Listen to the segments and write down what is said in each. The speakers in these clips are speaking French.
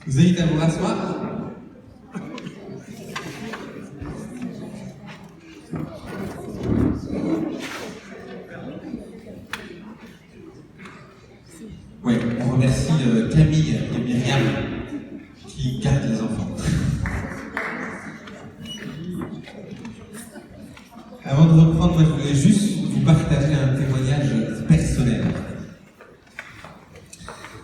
vous invite à vous rasseoir. Oui, on remercie Camille et Myriam qui gardent les enfants. Avant de reprendre, moi je voulais juste vous partager un témoignage personnel.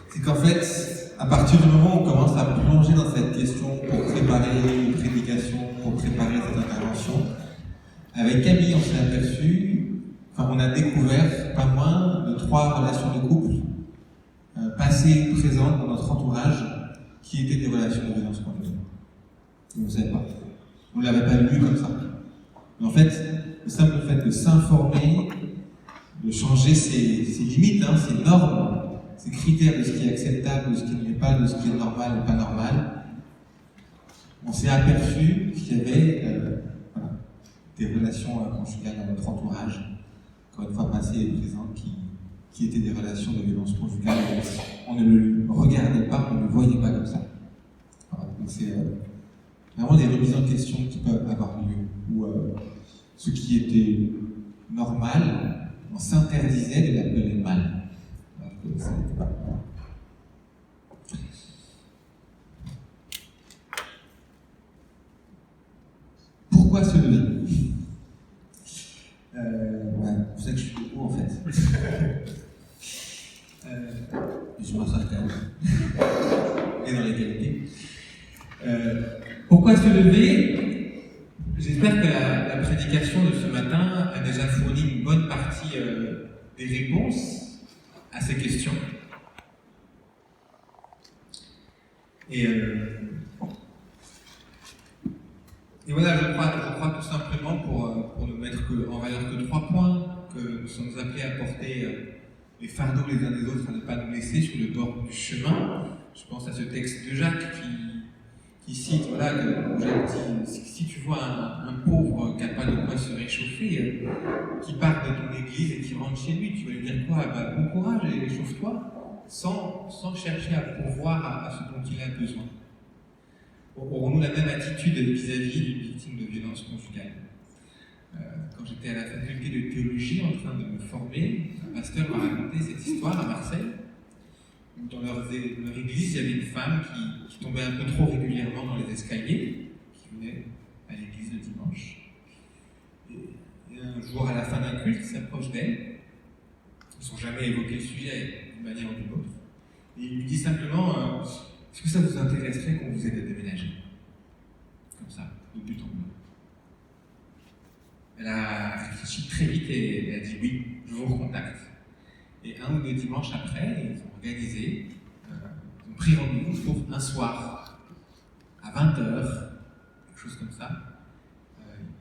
C'est qu'en fait, à partir du moment où on commence à plonger dans cette question pour préparer une prédication, pour préparer cette intervention, avec Camille, on s'est aperçu, on a découvert pas moins de 3 relations de couple passées, présentes dans notre entourage, qui étaient des relations de violence conjugale. Vous ne savez pas. Vous ne l'avez pas lu comme ça. Mais en fait, le simple fait de s'informer, de changer ses limites, ses normes, ses critères de ce qui est acceptable, de ce qui ne l'est pas, de ce qui est normal ou pas normal, on s'est aperçu qu'il y avait des relations conjugales dans notre entourage, encore une fois passées et présentes, qui étaient des relations de violence conjugale. On ne le regardait pas, on ne le voyait pas comme ça. Voilà, donc c'est vraiment des remises en question qui peuvent avoir lieu, où ce qui était normal, on s'interdisait de l'appeler mal. Alors que ça n'était pas. Pourquoi se lever? Vous savez que je suis debout en fait. Je m'assois quand même. Et dans les qualités. Pourquoi se lever? J'espère que la prédication de ce matin a déjà fourni une bonne partie des réponses à ces questions. Et voilà, je crois tout simplement pour ne mettre en valeur que 3 points, que nous sommes appelés à porter les fardeaux les uns des autres, à ne pas nous laisser sur le bord du chemin. Je pense à ce texte de Jacques qui cite, voilà, où Jacques dit, si tu vois un pauvre qui n'a pas de quoi se réchauffer, qui part de ton église et qui rentre chez lui, tu vas lui dire quoi? Bon courage et réchauffe-toi, sans chercher à pourvoir à ce dont il a besoin. Aurons-nous la même attitude vis-à-vis d'une victime de violence conjugale? Quand j'étais à la faculté de théologie en train de me former, un pasteur m'a raconté cette histoire à Marseille, où dans leur église, il y avait une femme qui tombait un peu trop régulièrement dans les escaliers, qui venait à l'église le dimanche. Et un jour, à la fin d'un culte, il s'approche d'elle. Ils n'ont jamais évoqué le sujet d'une manière ou d'une autre. Et il lui dit simplement est-ce que ça vous intéresserait qu'on vous aide à déménager? Comme ça, de but en blanc. Elle a réfléchi très vite et elle a dit oui, je vous recontacte. Et 1 ou 2 dimanches après, ils ont organisé, ils ont pris rendez-vous pour un soir, à 20h, quelque chose comme ça.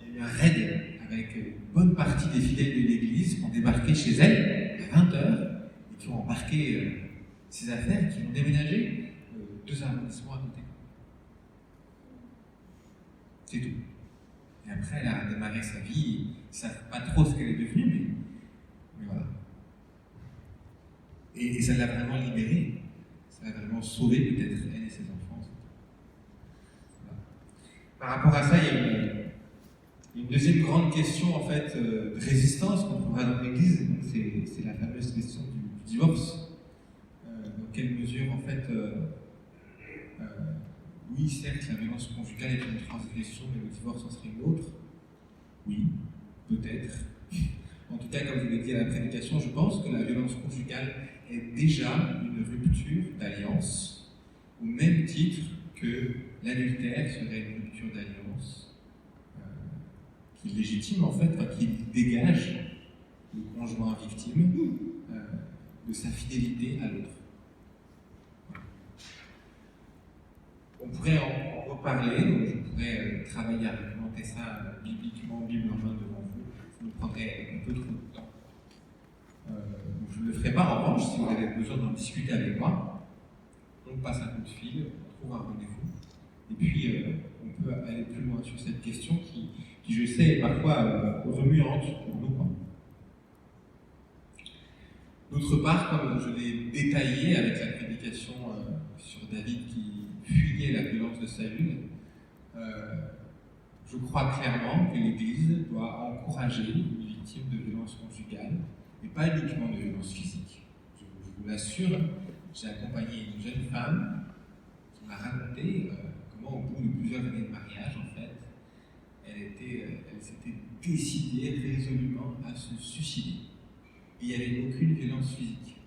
Il y a eu un raid avec une bonne partie des fidèles de l'église qui ont débarqué chez elle à 20h et qui ont embarqué ses affaires et qui ont déménagé 2 arrondissements à côté. C'est tout. Et après, elle a démarré sa vie. Ils ne savent pas trop ce qu'elle est devenue, mais voilà. Et ça l'a vraiment libérée. Ça l'a vraiment sauvée, peut-être, elle et ses enfants. Voilà. Par rapport à ça, il y a une deuxième grande question, en fait, de résistance qu'on trouvera dans l'Église. C'est la fameuse question du divorce. Dans quelle mesure, en fait, oui, certes, la violence conjugale est une transgression, mais le divorce en serait une autre. Oui, peut-être. En tout cas, comme je l'ai dit à la prédication, je pense que la violence conjugale est déjà une rupture d'alliance, au même titre que l'adultère serait une rupture d'alliance qui légitime, en fait, qui dégage le conjoint victime de sa fidélité à l'autre. On pourrait en reparler, donc je pourrais travailler à argumenter ça bibliquement, Bible en main devant vous. Ça nous prendrait un peu trop de temps. Je ne le ferai pas. En revanche, si vous avez besoin d'en discuter avec moi, on passe un coup de fil, on trouve un rendez-vous, et puis on peut aller plus loin sur cette question qui je sais, est parfois remuante pour nous. D'autre part, comme je l'ai détaillé avec la prédication sur David qui fuyait la violence de Saül, je crois clairement que l'Église doit encourager une victime de violence conjugale, et pas uniquement de violence physique. Je vous l'assure, j'ai accompagné une jeune femme qui m'a raconté comment, au bout de plusieurs années de mariage, en fait, elle s'était décidée résolument à se suicider. Et il n'y avait aucune violence physique.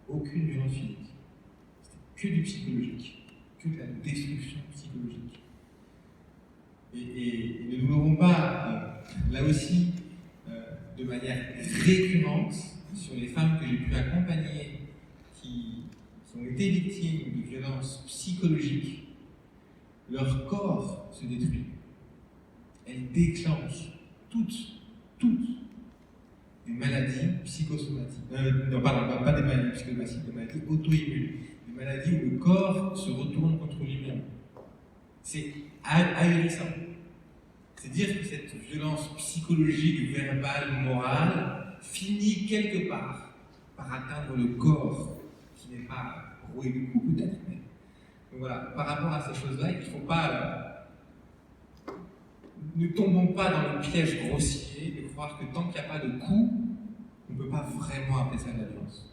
Aucune violence physique. C'était que du psychologique. Que de la destruction psychologique. Et nous n'aurons pas, là aussi, de manière récurrente, sur les femmes que j'ai pu accompagner qui ont été victimes de violences psychologiques, leur corps se détruit. Elles déclenchent toutes des maladies psychosomatiques. Non, pardon, pas des maladies psychosomatiques, des maladies auto-immunes. Des maladies où le corps se retourne contre lui-même. C'est ahurissant. C'est dire que cette violence psychologique, verbale, morale, finit quelque part par atteindre le corps, qui n'est pas roué du cou peut-être. Mais... Donc voilà, par rapport à ces choses-là, il ne faut pas... ne tombons pas dans le piège grossier de croire que tant qu'il n'y a pas de coup, on ne peut pas vraiment appeler ça de la violence.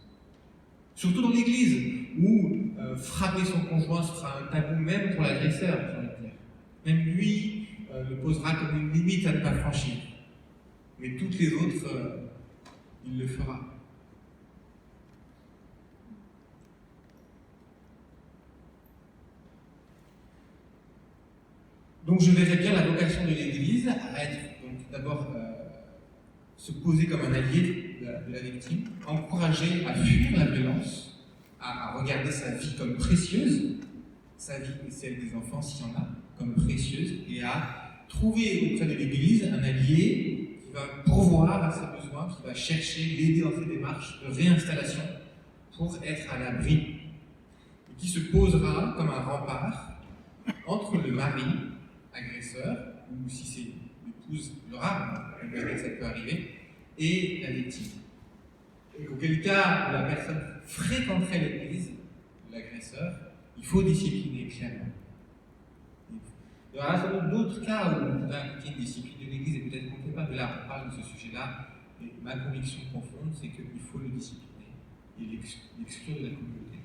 Surtout dans l'Église, où frapper son conjoint sera un tabou même pour l'agresseur, j'ai envie de dire. Même lui le posera comme une limite à ne pas franchir. Mais toutes les autres, il le fera. Donc je verrais bien la vocation de l'Église à être, donc d'abord, se poser comme un allié de la victime, encourager à fuir la violence, à regarder sa vie comme précieuse, sa vie et celle des enfants s'il y en a, comme précieuse, et à trouver auprès de l'Église un allié qui va pourvoir à ses besoins, qui va chercher, l'aider dans ses démarches de réinstallation pour être à l'abri, et qui se posera comme un rempart entre le mari agresseur, ou si c'est l'épouse, le rare, ça peut arriver, et la victime. Et auquel cas la personne fréquenterait l'Église, l'agresseur, il faut discipliner clairement. Il y aura sans doute d'autres cas où on pourrait appliquer une discipline de l'Église, et peut-être qu'on ne fait pas, mais là on parle de ce sujet-là, et ma conviction profonde, c'est qu'il faut le discipliner et l'exclure de la communauté,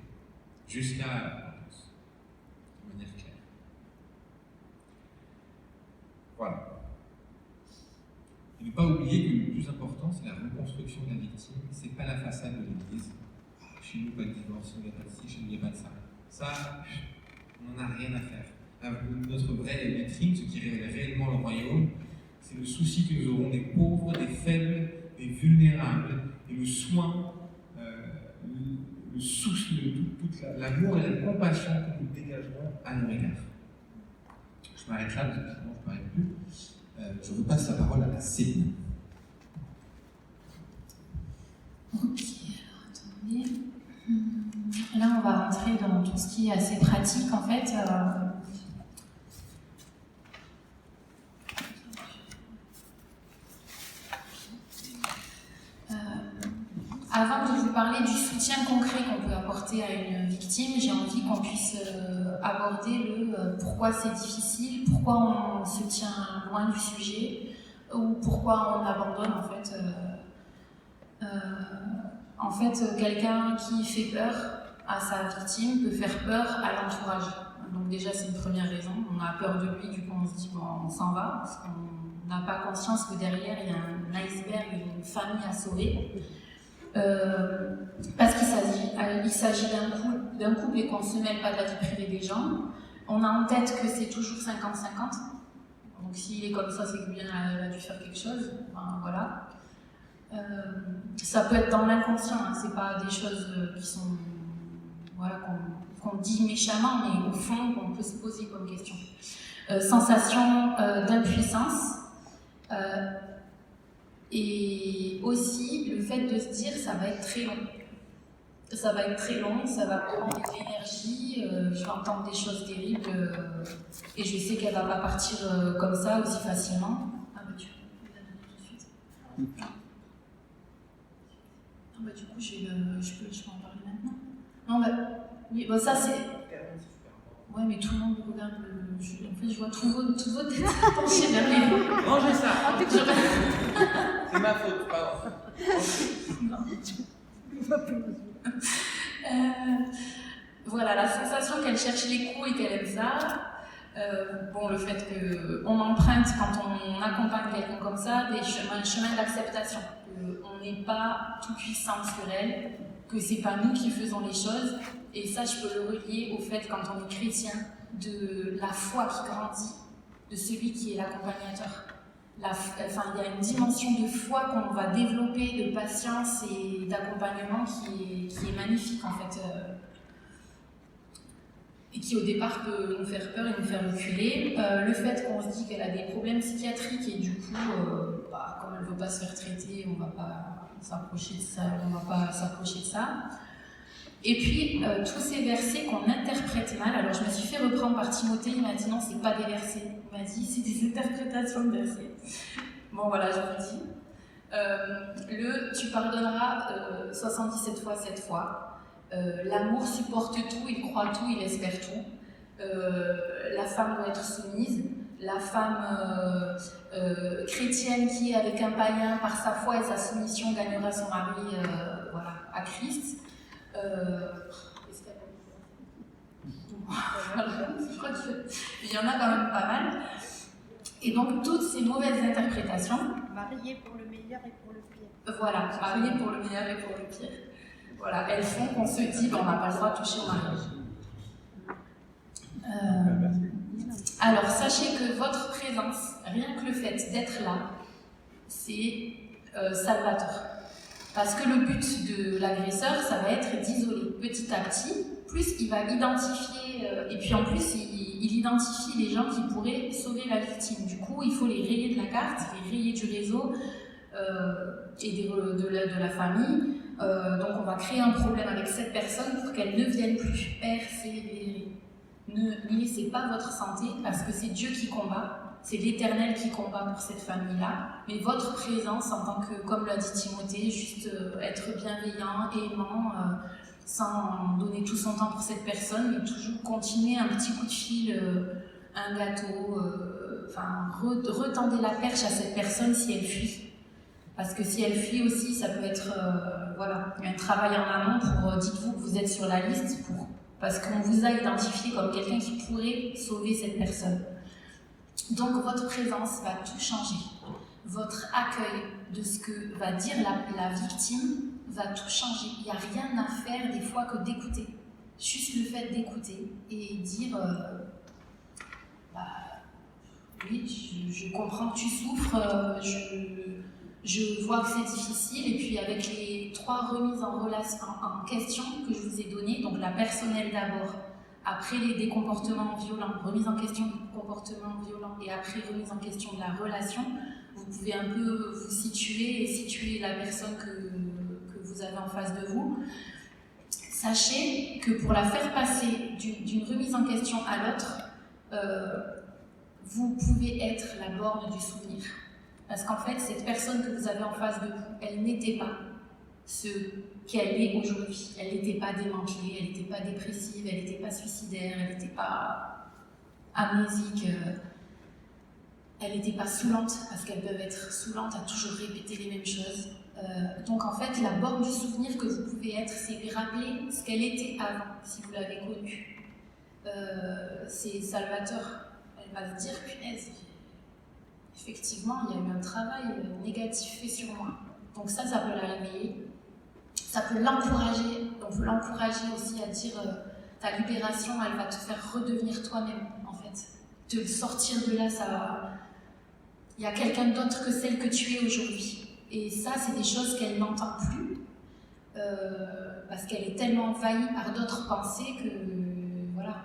jusqu'à la repentance, de manière claire. Voilà. Et ne pas oublier que le plus important, c'est la reconstruction de la victime, c'est pas la façade de l'Église. Chez nous, pas de divorce, il n'y a pas de ci, chez nous, il n'y a pas de ça. Ça, on n'en a rien à faire. Notre vraie vitrine, ce qui révèle réellement le royaume, c'est le souci que nous aurons des pauvres, des faibles, des vulnérables, et le soin, le souci de toute l'amour et la compassion que nous dégagerons à nos égards. Je m'arrête là, parce que sinon je ne m'arrête plus. Je repasse la parole à Céline. Ok, alors attendez. Là, on va rentrer dans tout ce qui est assez pratique, en fait. Avant de vous parler du soutien concret qu'on peut apporter à une victime, j'ai envie qu'on puisse aborder le pourquoi c'est difficile, pourquoi on se tient loin du sujet, ou pourquoi on abandonne en fait. Quelqu'un qui fait peur à sa victime peut faire peur à l'entourage. Donc déjà, c'est une première raison. On a peur de lui, du coup on se dit bon, on s'en va, parce qu'on n'a pas conscience que derrière il y a un iceberg, une famille à sauver. Parce qu'il s'agit d'un couple et qu'on ne se mêle pas de la vie privée des gens. On a en tête que c'est toujours 50-50. Donc s'il est comme ça, c'est que bien elle a dû faire quelque chose. Enfin, voilà. Ça peut être dans l'inconscient, hein. C'est pas des choses qui sont qu'on dit méchamment, mais au fond qu'on peut se poser comme question. Sensation d'impuissance. Et aussi le fait de se dire ça va être très long. Ça va être très long, ça va prendre de l'énergie, je vais entendre des choses terribles et je sais qu'elle va pas partir comme ça aussi facilement. Ah bah du coup, tout de suite. Ah bah du coup, je peux en parler maintenant. Non bah oui, bah ça c'est. Ouais, mais tout le monde regarde en fait, je vois tous vos têtes penchées vers les... Rangez ça. C'est ma faute, pardon. Voilà, la sensation qu'elle cherche l'écho et qu'elle aime ça. Bon, le fait qu'on emprunte, quand on accompagne quelqu'un comme ça, un chemin d'acceptation. On n'est pas tout puissant sur elle, que c'est pas nous qui faisons les choses. Et ça, je peux le relier au fait, quand on est chrétien, de la foi qui grandit, de celui qui est l'accompagnateur. Enfin, il y a une dimension de foi qu'on va développer, de patience et d'accompagnement qui est magnifique en fait. Et qui au départ peut nous faire peur et nous faire reculer. Le fait qu'on se dit qu'elle a des problèmes psychiatriques et du coup, comme elle ne veut pas se faire traiter, on ne va pas s'approcher de ça, Et puis, tous ces versets qu'on interprète mal, alors je me suis fait reprendre par Timothée, il m'a dit non, c'est pas des versets. Il m'a dit c'est des interprétations de versets. Bon voilà, je vous dis. Tu pardonneras 77 fois, 7 fois. L'amour supporte tout, il croit tout, il espère tout. La femme doit être soumise. La femme chrétienne qui est avec un païen, par sa foi et sa soumission, gagnera son mari à Christ. Je crois qu'il y en a quand même pas mal. Et donc, toutes ces mauvaises interprétations. Mariée pour le meilleur et pour le pire. Voilà, mariée pour le meilleur et pour le pire. Voilà, elles font qu'on se dit on n'a pas le droit de toucher au mariage. Alors, sachez que votre présence, rien que le fait d'être là, c'est salvateur. Parce que le but de l'agresseur, ça va être d'isoler petit à petit, plus il va identifier, et puis en plus il identifie les gens qui pourraient sauver la victime. Du coup, il faut les rayer de la carte, les rayer du réseau et de la famille. Donc on va créer un problème avec cette personne pour qu'elle ne vienne plus persévérer. Ne laissez pas votre santé, parce que c'est Dieu qui combat. C'est l'Éternel qui combat pour cette famille-là, mais votre présence en tant que, comme l'a dit Timothée, juste être bienveillant, aimant, sans donner tout son temps pour cette personne, mais toujours continuer un petit coup de fil, un gâteau, retendez la perche à cette personne si elle fuit. Parce que si elle fuit aussi, ça peut être un travail en amont pour, dites-vous que vous êtes sur la liste, parce qu'on vous a identifié comme quelqu'un qui pourrait sauver cette personne. Donc votre présence va tout changer. Votre accueil de ce que va dire la victime va tout changer. Il n'y a rien à faire des fois que d'écouter. Juste le fait d'écouter et dire oui, je comprends que tu souffres, je vois que c'est difficile. Et puis avec les 3 remises en question que je vous ai données, donc la personnelle d'abord, après des comportements violents, remise en question du comportement violent et après remise en question de la relation, vous pouvez un peu vous situer et situer la personne que vous avez en face de vous. Sachez que pour la faire passer d'une remise en question à l'autre, vous pouvez être la borne du souvenir. Parce qu'en fait, cette personne que vous avez en face de vous, elle n'était pas ce qu'elle est aujourd'hui. Elle n'était pas démantelée, elle n'était pas dépressive, elle n'était pas suicidaire, elle n'était pas amnésique, elle n'était pas saoulante, parce qu'elles peuvent être saoulantes à toujours répéter les mêmes choses. Donc en fait, la borne du souvenir que vous pouvez être, c'est lui rappeler ce qu'elle était avant, si vous l'avez connue. C'est salvateur. Elle va se dire, punaise, effectivement, il y a eu un travail négatif fait sur moi. Donc ça peut la réveiller. Ça peut l'encourager. On peut l'encourager aussi à dire ta libération, elle va te faire redevenir toi-même, en fait. Te sortir de là, ça va. Il y a quelqu'un d'autre que celle que tu es aujourd'hui. Et ça, c'est des choses qu'elle n'entend plus. Parce qu'elle est tellement envahie par d'autres pensées que, voilà.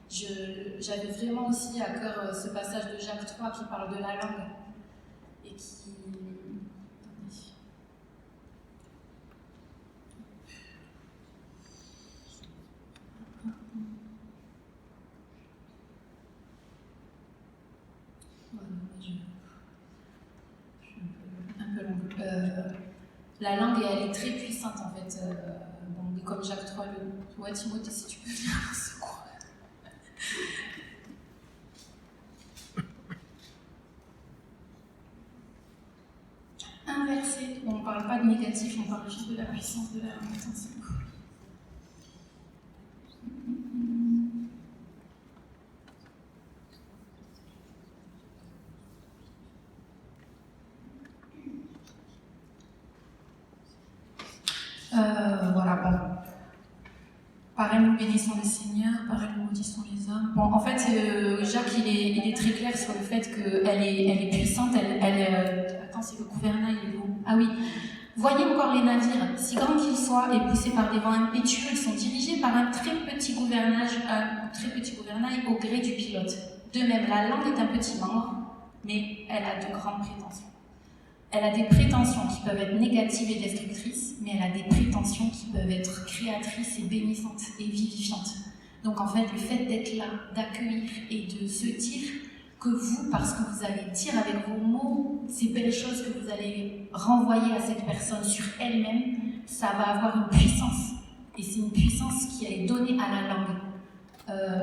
J'avais vraiment aussi à cœur ce passage de Jacques 3 qui parle de la langue et qui... la langue, elle est très puissante en fait. Donc, comme Jacques 3, ouais, Timothée, si tu peux venir au secours. on parle juste de la puissance de la intention. Voilà, bon. Par elle, nous bénissons le Seigneur, par elle, nous maudissons les hommes. Bon, en fait, Jacques, il est très clair sur le fait qu'elle est puissante. Attends, c'est le gouvernail, il est où ? Ah oui. Voyez encore les navires, si grands qu'ils soient et poussés par des vents impétueux, ils sont dirigés par un très petit gouvernail au gré du pilote. De même, la langue est un petit membre, mais elle a de grandes prétentions. Elle a des prétentions qui peuvent être négatives et destructrices, mais elle a des prétentions qui peuvent être créatrices et bénissantes et vivifiantes. Donc en fait, le fait d'être là, d'accueillir et de se dire que vous, parce que vous allez dire avec vos mots ces belles choses que vous allez renvoyer à cette personne sur elle-même, ça va avoir une puissance. Et c'est une puissance qui est donnée à la langue.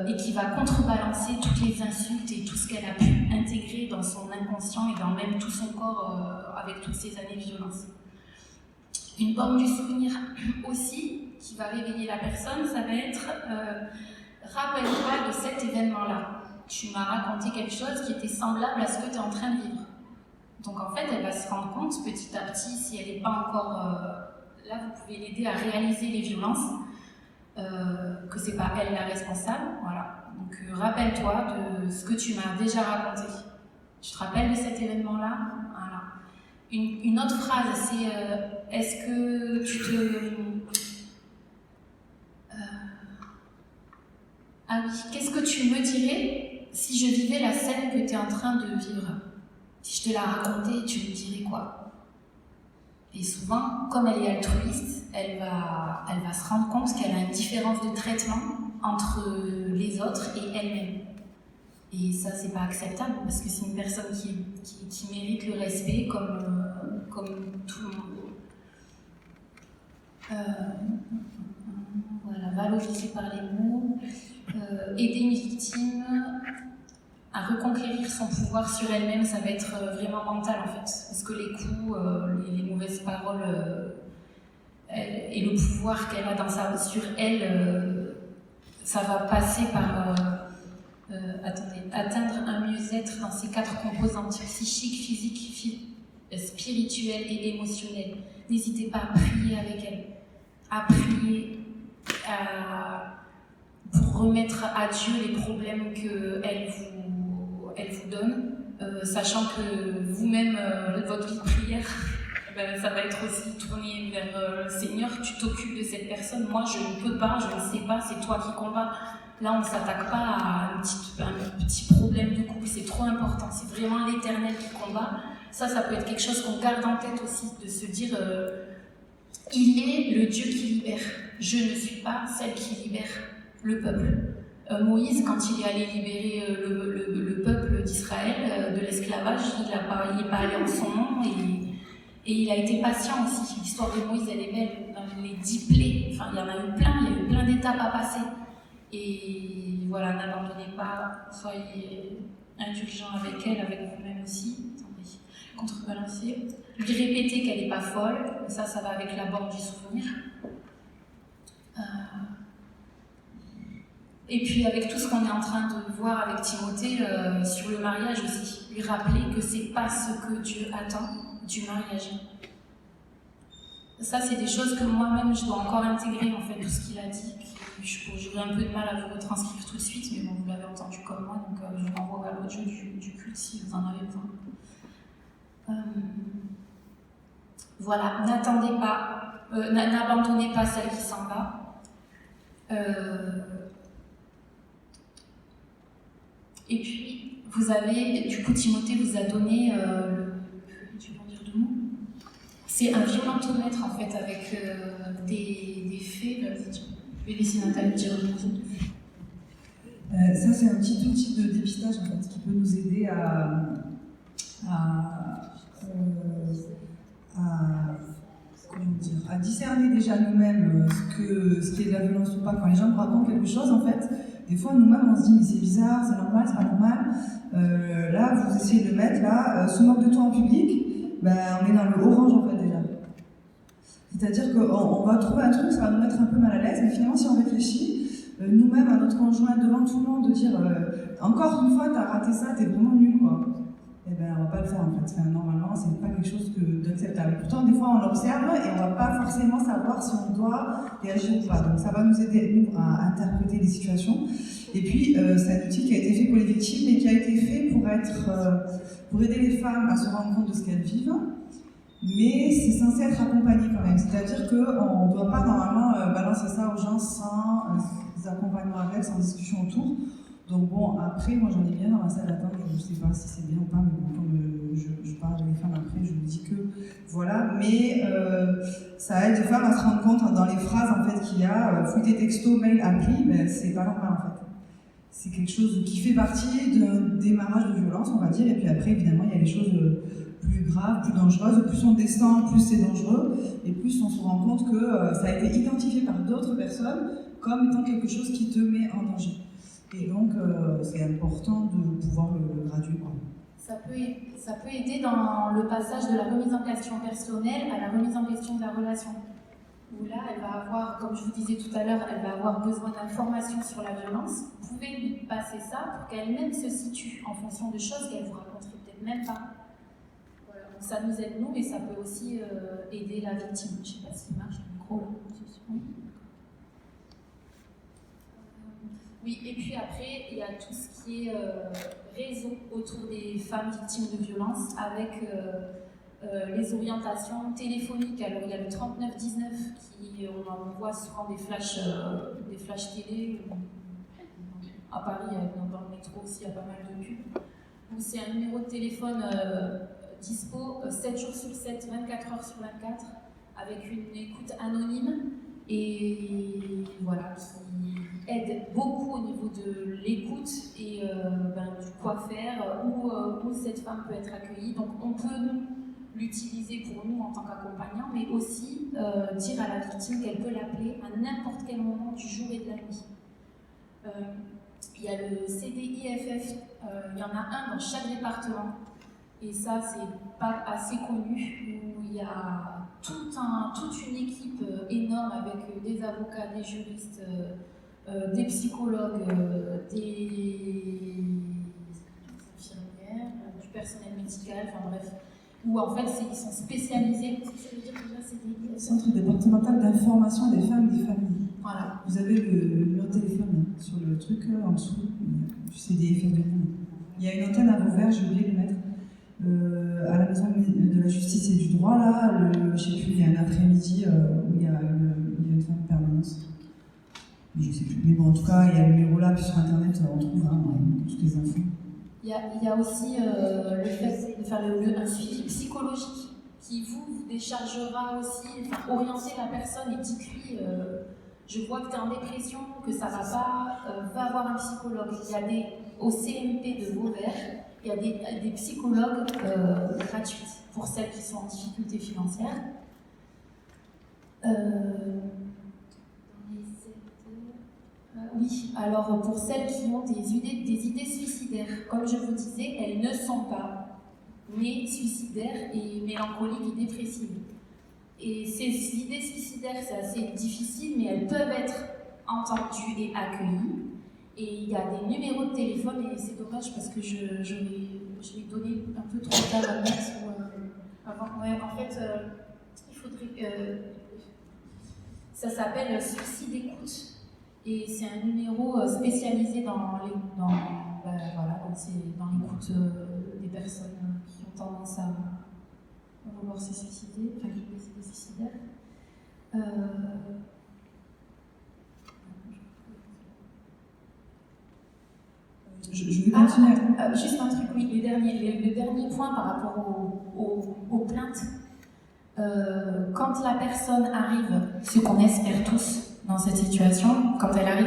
Et qui va contrebalancer toutes les insultes et tout ce qu'elle a pu intégrer dans son inconscient et dans même tout son corps avec toutes ces années de violence. Une borne du souvenir aussi, qui va réveiller la personne, ça va être rappelle-toi de cet événement-là. Tu m'as raconté quelque chose qui était semblable à ce que tu es en train de vivre. Donc en fait, elle va se rendre compte petit à petit, si elle n'est pas encore là, vous pouvez l'aider à réaliser les violences. Que c'est pas elle la responsable, voilà. Donc rappelle-toi de ce que tu m'as déjà raconté. Tu te rappelles de cet événement-là ? Voilà. Une autre phrase, c'est est-ce que tu te... Ah oui, qu'est-ce que tu me dirais si je vivais la scène que tu es en train de vivre ? Si je te la racontais, tu me dirais quoi ? Et souvent, comme elle est altruiste, elle va se rendre compte qu'elle a une différence de traitement entre les autres et elle-même. Et ça, c'est pas acceptable, parce que c'est une personne qui mérite le respect comme tout le monde. Voilà, valoriser par les mots, aider une victime à reconquérir son pouvoir sur elle-même, ça va être vraiment mental en fait. Parce que les coups, les mauvaises paroles et le pouvoir qu'elle a sur elle, ça va passer par atteindre un mieux-être dans ses 4 composantes, psychique, physique, spirituelle et émotionnelle. N'hésitez pas à prier avec elle, à prier pour remettre à Dieu les problèmes qu'elle vous donne, sachant que vous-même, votre vie de prière, ça va être aussi tourné vers le Seigneur. Tu t'occupes de cette personne, moi je ne peux pas, je ne sais pas, c'est toi qui combats. Là on ne s'attaque pas à un petit problème de couple, c'est trop important, c'est vraiment l'Éternel qui combat. Ça peut être quelque chose qu'on garde en tête aussi, de se dire il est le Dieu qui libère, je ne suis pas celle qui libère le peuple. Moïse, quand il est allé libérer le peuple d'Israël de l'esclavage, il n'est pas allé en son nom et il a été patient aussi. L'histoire de Moïse, elle est belle. Dans les 10 plaies, enfin, il y en a eu plein d'étapes à passer. Et voilà, n'abandonnez pas, soyez indulgents avec elle, avec vous-même aussi. Attendez, contrebalancer. Lui répéter qu'elle n'est pas folle, ça va avec la borne du souvenir. Et puis avec tout ce qu'on est en train de voir avec Timothée sur le mariage aussi, lui rappeler que c'est pas ce que Dieu attend du mariage. Ça, c'est des choses que moi-même je dois encore intégrer en fait, tout ce qu'il a dit. J'aurai un peu de mal à vous retranscrire tout de suite, mais bon, vous l'avez entendu comme moi, donc je vous renvoie à l'audio du culte si vous en avez besoin. Voilà, n'abandonnez pas celle qui s'en va. Et puis, vous avez, du coup, Timothée vous a donné tu peux dire 2 mots ? C'est un violentomètre, en fait, avec des faits. Je vais laisser Nathalie dire 2 mots. Ça, c'est un petit outil de dépistage, en fait, qui peut nous aider à discerner déjà nous-mêmes ce qui est de la violence ou pas. Quand les gens nous racontent quelque chose, en fait, des fois, nous-mêmes, on se dit, mais c'est bizarre, c'est normal, c'est pas normal. Là, vous essayez de le mettre, là, se moque de toi en public, on est dans le orange, en fait, déjà. C'est-à-dire qu'on va trouver un truc, ça va nous mettre un peu mal à l'aise, mais finalement, si on réfléchit, nous-mêmes, à notre conjoint, devant tout le monde, de dire encore une fois, t'as raté ça, t'es vraiment nul, quoi. Eh ben, on va pas le faire en fait. Enfin, normalement, c'est pas quelque chose d'acceptable. Pourtant, des fois, on l'observe et on va pas forcément savoir si on doit réagir ou pas. Donc, ça va nous aider, nous, à interpréter les situations. Et puis, c'est un outil qui a été fait pour les victimes, mais qui a été fait pour aider les femmes à se rendre compte de ce qu'elles vivent. Mais c'est censé être accompagné quand même. C'est-à-dire qu'on ne doit pas normalement balancer ça aux gens sans accompagnement avec, sans discussion autour. Donc bon, après, moi j'en ai bien dans ma salle d'attente, je ne sais pas si c'est bien ou pas, mais bon, comme je parle avec les femmes après, je me dis que voilà, mais ça aide les femmes à se rendre compte dans les phrases en fait qu'il y a, fouille tes textos, mail, appli, mais c'est pas normal en fait. C'est quelque chose qui fait partie d'un démarrage de violence, on va dire, et puis après évidemment il y a les choses plus graves, plus dangereuses, plus on descend, plus c'est dangereux, et plus on se rend compte que ça a été identifié par d'autres personnes comme étant quelque chose qui te met en danger. Et donc, c'est important de pouvoir le graduer. Ça peut aider dans le passage de la remise en question personnelle à la remise en question de la relation. Où là, elle va avoir, comme je vous disais tout à l'heure, elle va avoir besoin d'informations sur la violence. Vous pouvez lui passer ça pour qu'elle-même se situe en fonction de choses qu'elle vous raconterait peut-être même pas. Voilà. Donc ça nous aide nous, mais ça peut aussi aider la victime. Je ne sais pas s'il marche le micro là. Oui, et puis après, il y a tout ce qui est réseau autour des femmes victimes de violences avec les orientations téléphoniques. Alors, il y a le 3919 qui, on voit souvent des flashs télé. À Paris, dans le métro aussi, il y a pas mal de pubs. Donc, c'est un numéro de téléphone dispo 7 jours sur 7, 24 heures sur 24, avec une écoute anonyme. Et voilà, qui aide beaucoup au niveau de l'écoute et du quoi faire, où cette femme peut être accueillie. Donc on peut l'utiliser pour nous en tant qu'accompagnant, mais aussi dire à la victime qu'elle peut l'appeler à n'importe quel moment du jour et de la nuit. Il y a le CDIFF, il y en a un dans chaque département, et ça c'est pas assez connu, où il y a toute une équipe énorme avec des avocats, des juristes, des psychologues, des infirmières, du personnel médical, enfin bref, où en fait ils sont spécialisés. Qu'est-ce que ça veut dire déjà CDI ? Centre départemental d'information des femmes et des familles. Voilà. Vous avez le numéro de téléphone sur le truc en dessous du CDF de Lyon. Il y a une antenne à Vauvert, j'ai oublié de le mettre. À la maison de la justice et du droit, là, je sais plus, il y a un après-midi où il y a une femme en permanence. Je sais plus. Mais bon, en tout cas, il y a le numéro là, puis sur internet, on trouve toutes les infos. Il y a aussi le fait de faire un suivi psychologique qui vous déchargera aussi, enfin, orienter la personne et dites-lui je vois que tu es en dépression, que ça va pas, va voir un psychologue. Il y a au CMP de Vauvert, il y a des psychologues gratuits pour celles qui sont en difficulté financière. Oui, alors pour celles qui ont des idées suicidaires, comme je vous disais, elles ne sont pas nées suicidaires et mélancoliques et dépressives. Et ces idées suicidaires, c'est assez difficile, mais elles peuvent être entendues et accueillies. Et il y a des numéros de téléphone, et c'est dommage parce que je l'ai donné un peu trop tard à mettre. Ouais, en fait, il faudrait. Ça s'appelle Suicide Écoute. Et c'est un numéro spécialisé dans l'écoute des personnes qui ont tendance à vouloir se suicider, enfin qui ont des idées suicidaires. Je vais continuer. Juste un truc, oui, le dernier point par rapport aux plaintes. Quand la personne arrive, ce qu'on espère tous dans cette situation, quand elle arrive